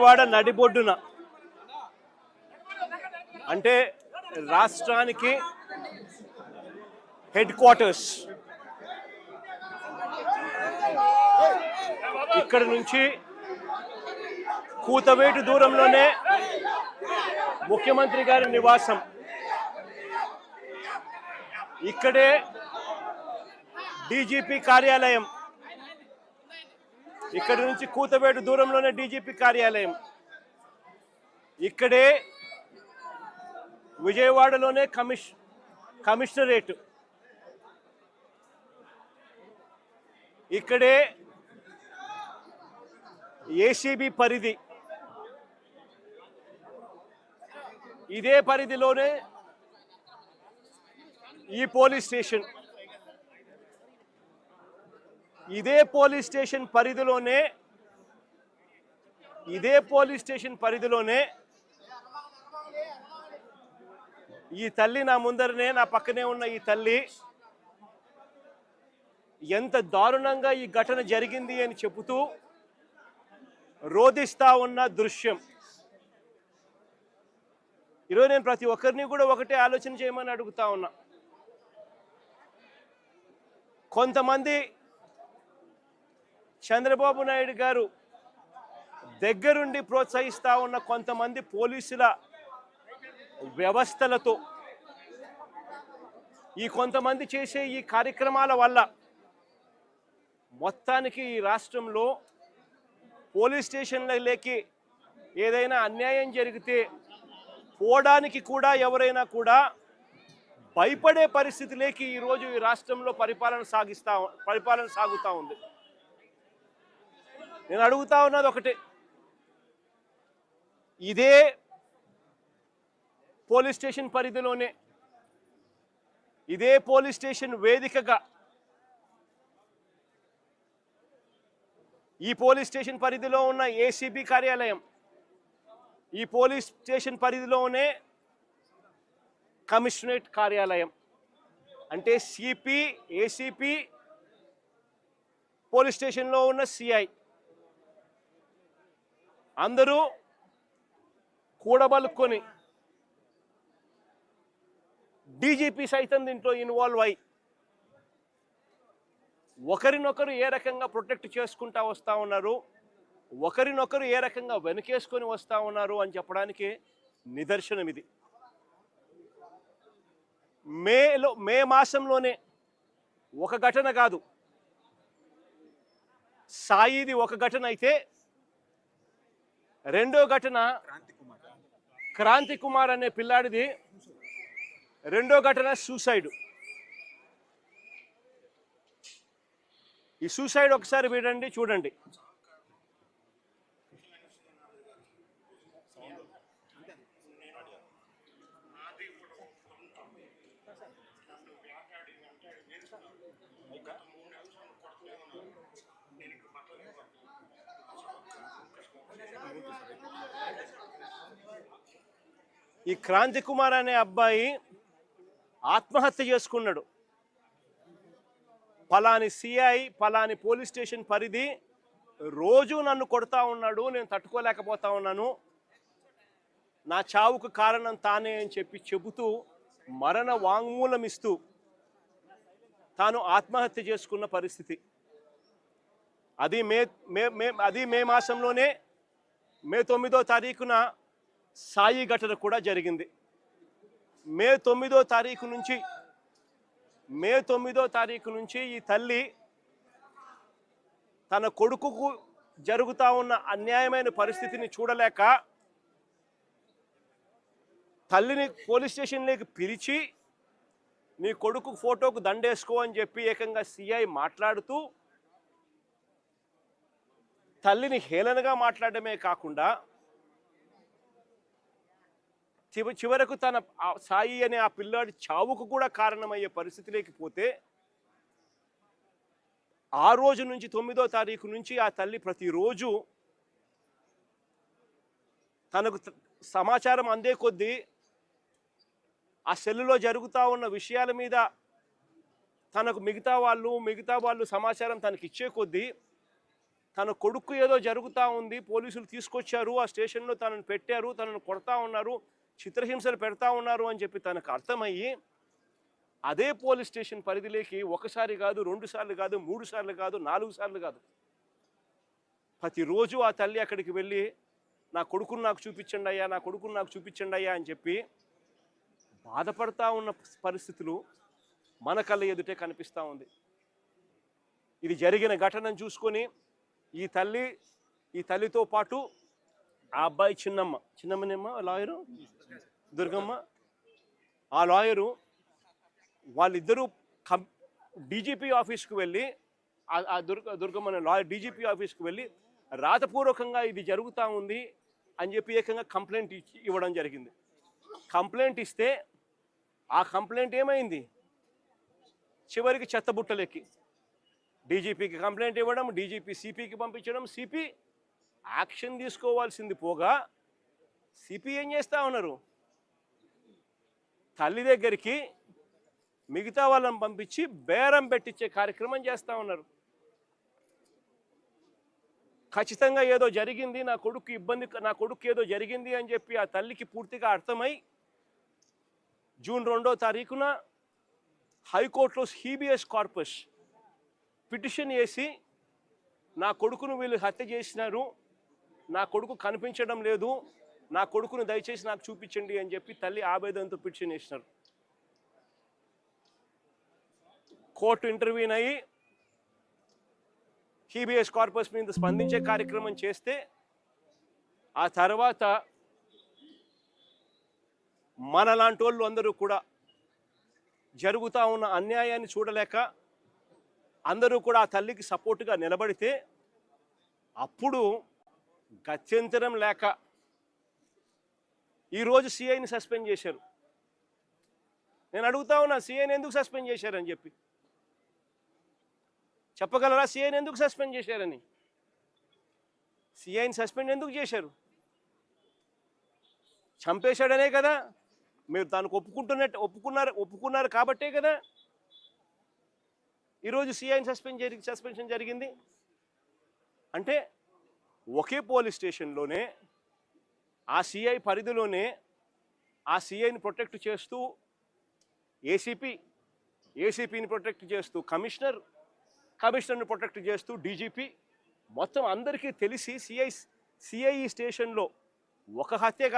విజయవాడ నడిబొడ్డున అంటే రాష్ట్రానికి హెడ్ క్వార్టర్స్, ఇక్కడ నుంచి కూతవేటు దూరంలోనే ముఖ్యమంత్రి గారి నివాసం, ఇక్కడే డీజీపీ కార్యాలయం, ఇక్కడి నుంచి కూతవేటు దూరంలోనే డీజీపీ కార్యాలయం, ఇక్కడే విజయవాడలోనే కమిషనరేట్, ఇక్కడే ఏసీబీ పరిధి, ఇదే పరిధిలోనే ఈ పోలీస్ స్టేషన్, ఇదే పోలీస్ స్టేషన్ పరిధిలోనే ఈ తల్లి, నా ముందరనే నా పక్కనే ఉన్న ఈ తల్లి ఎంత దారుణంగా ఈ ఘటన జరిగింది అని చెబుతూ రోదిస్తా ఉన్న దృశ్యం. ఈరోజు నేను ప్రతి ఒక్కరిని కూడా ఒకటే ఆలోచన చేయమని అడుగుతా ఉన్నా. కొంతమంది చంద్రబాబు నాయుడు గారు దగ్గరుండి ప్రోత్సహిస్తా ఉన్న కొంతమంది పోలీసుల వ్యవస్థలతో, ఈ కొంతమంది చేసే ఈ కార్యక్రమాల వల్ల మొత్తానికి ఈ రాష్ట్రంలో పోలీస్ స్టేషన్లకి ఏదైనా అన్యాయం జరిగితే పోవడానికి కూడా ఎవరైనా కూడా భయపడే పరిస్థితిలోకి ఈరోజు ఈ రాష్ట్రంలో పరిపాలన సాగుతూ ఉంది. నేను అడుగుతా ఉన్నది ఒకటే, ఇదే పోలీస్ స్టేషన్ పరిధిలోనే, ఇదే పోలీస్ స్టేషన్ వేదికగా ఈ పోలీస్ స్టేషన్ పరిధిలో ఉన్న ఏసీబీ కార్యాలయం, ఈ పోలీస్ స్టేషన్ పరిధిలోనే కమిషనరేట్ కార్యాలయం, అంటే సిపి, ఏసీపీ, పోలీస్ స్టేషన్లో ఉన్న సిఐ అందరూ కూడబలుక్కొని డీజీపీ సైతం దీంట్లో ఇన్వాల్వ్ అయ్యి ఒకరినొకరు ఏ రకంగా ప్రొటెక్ట్ చేసుకుంటా వస్తూ ఉన్నారు, ఒకరినొకరు ఏ రకంగా వెనకేసుకొని వస్తూ ఉన్నారు అని చెప్పడానికి నిదర్శనం ఇది. మే మాసంలోనే ఒక ఘటన కాదు, సాయిది ఒక ఘటన అయితే రెండో ఘటన క్రాంతి కుమార్ అనే పిల్లాడిది, రెండో ఘటన సూసైడ్. ఈ సూసైడ్ ఒకసారి వినండి, చూడండి. ఈ క్రాంతి కుమార్ అనే అబ్బాయి ఆత్మహత్య చేసుకున్నాడు. పలాని సిఐ, పలాని పోలీస్ స్టేషన్ పరిధి రోజు నన్ను కొడతా ఉన్నాడు, నేను తట్టుకోలేకపోతా ఉన్నాను, నా చావుకు కారణం తానే అని చెబుతూ మరణ వాంగ్మూలం ఇస్తూ తాను ఆత్మహత్య చేసుకున్న పరిస్థితి. అది మే మాసంలోనే మే 9వ తారీఖున సాయి ఘటన కూడా జరిగింది. మే 9వ తారీఖు నుంచి ఈ తల్లి తన కొడుకుకు జరుగుతూ ఉన్న అన్యాయమైన పరిస్థితిని చూడలేక తల్లిని పోలీస్ స్టేషన్లోకి పిలిచి నీ కొడుకు ఫోటోకు దండేసుకో అని చెప్పి ఏకంగా సిఐ మాట్లాడుతూ తల్లిని హేళనగా మాట్లాడమే కాకుండా చివరకు తన సాయి అనే ఆ పిల్లాడి చావుకు కూడా కారణమయ్యే పరిస్థితిలోకి పోతే ఆ రోజు నుంచి 9వ తారీఖు నుంచి ఆ తల్లి ప్రతిరోజు తనకు సమాచారం అందే కొద్దీ ఆ సెల్లులో జరుగుతూ ఉన్న విషయాల మీద తనకు మిగతా వాళ్ళు సమాచారం తనకి ఇచ్చే కొద్దీ తన కొడుకు ఏదో జరుగుతూ ఉంది, పోలీసులు తీసుకొచ్చారు, ఆ స్టేషన్లో తనను పెట్టారు, తనను కొడతా ఉన్నారు, చిత్రహింసలు పెడతా ఉన్నారు అని చెప్పి తనకు అర్థమయ్యి అదే పోలీస్ స్టేషన్ పరిధిలోకి ఒకసారి కాదు, 2 సార్లు కాదు, 3 సార్లు కాదు, 4 సార్లు కాదు, ప్రతిరోజు ఆ తల్లి అక్కడికి వెళ్ళి నా కొడుకును నాకు చూపించండి అయ్యా, నా కొడుకును నాకు చూపించండి అయ్యా అని చెప్పి బాధపడతా ఉన్న పరిస్థితులు మన కళ్ళ ఎదుటే కనిపిస్తూ ఉంది. ఇది జరిగిన ఘటనను చూసుకొని ఈ తల్లితో పాటు ఆ అబ్బాయి చిన్నమ్మనేమ్మ లాయరు దుర్గమ్మ, ఆ లాయరు వాళ్ళిద్దరూ డీజీపీ ఆఫీస్కి వెళ్ళి ఆ దుర్గమ్మ లాయర్ డీజీపీ ఆఫీస్కి వెళ్ళి రాతపూర్వకంగా ఇది జరుగుతూ ఉంది అని చెప్పి ఏకంగా కంప్లైంట్ ఇవ్వడం జరిగింది. కంప్లైంట్ ఇస్తే ఆ కంప్లైంట్ ఏమైంది, చివరికి చెత్తబుట్టలెక్కి డీజీపీకి కంప్లైంట్ ఇవ్వడం, డీజీపీ సిపికి పంపించడం, సిపి యాక్షన్ తీసుకోవాల్సింది పోగా సిపి ఏం చేస్తూ ఉన్నారు, తల్లి దగ్గరికి మిగతా వాళ్ళని పంపించి బేరం పెట్టించే కార్యక్రమం చేస్తూ ఉన్నారు. ఖచ్చితంగా ఏదో జరిగింది, నా కొడుకు ఏదో జరిగింది అని చెప్పి ఆ తల్లికి పూర్తిగా అర్థమై జూన్ 2వ తారీఖున హైకోర్టులో హీబియస్ కార్పస్ పిటిషన్ వేసి నా కొడుకును వీళ్ళు హత్య చేసినారు, నా కొడుకు కనిపించడం లేదు, నా కొడుకును దయచేసి నాకు చూపించండి అని చెప్పి తల్లి ఆవేదనతో పిటిషన్ వేసినారు. కోర్టు ఇంటర్వ్యూన్ అయ్యి హీబియస్ కార్పస్ మీద స్పందించే కార్యక్రమం చేస్తే ఆ తర్వాత మనలాంటి వాళ్ళు అందరూ కూడా జరుగుతూ ఉన్న అన్యాయాన్ని చూడలేక అందరూ కూడా ఆ తల్లికి సపోర్టుగా నిలబడితే అప్పుడు గత్యంతరం లేక ఈరోజు సిఐని సస్పెండ్ చేశారు. నేను అడుగుతా ఉన్నా, సిఐని ఎందుకు సస్పెండ్ చేశారని చెప్పి చెప్పగలరా? సిఐని ఎందుకు సస్పెండ్ చేశారని? సిఐని సస్పెండ్ ఎందుకు చేశారు? చంపేశాడనే కదా, మీరు దానికి ఒప్పుకున్నారు కాబట్టే కదా ఈరోజు సిఐని సస్పెన్షన్ జరిగింది. అంటే ఒకే పోలీస్ స్టేషన్లోనే ఆ సిఐ పరిధిలోనే ఆ సిఐని ప్రొటెక్ట్ చేస్తూ ఏసీపీని ప్రొటెక్ట్ చేస్తూ కమిషనర్ని ప్రొటెక్ట్ చేస్తూ డీజీపీ మొత్తం అందరికీ తెలిసి సిఐ స్టేషన్లో ఒక హత్య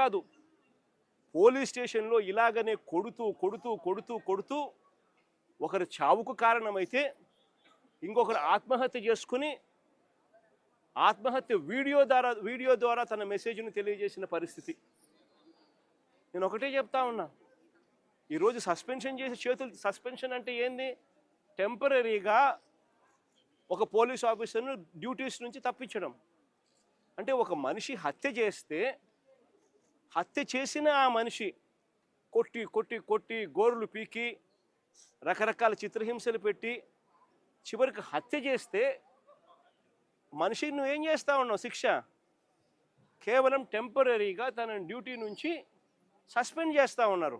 కాదు పోలీస్ స్టేషన్లో ఇలాగనే కొడుతూ ఒకరి చావుకు కారణమైతే ఇంకొకరు ఆత్మహత్య చేసుకుని వీడియో ద్వారా తన మెసేజ్ను తెలియజేసిన పరిస్థితి. నేను ఒకటే చెప్తా ఉన్నా, ఈరోజు సస్పెన్షన్ అంటే ఏంది? టెంపరీగా ఒక పోలీస్ ఆఫీసర్ను డ్యూటీస్ నుంచి తప్పించడం. అంటే ఒక మనిషి హత్య చేసిన ఆ మనిషి కొట్టి గోరులు పీకి రకరకాల చిత్రహింసలు పెట్టి చివరికి హత్య చేస్తే మనిషిని నువ్వేం చేస్తా ఉన్నావు? శిక్ష కేవలం టెంపరీగా తన డ్యూటీ నుంచి సస్పెండ్ చేస్తూ ఉన్నారు.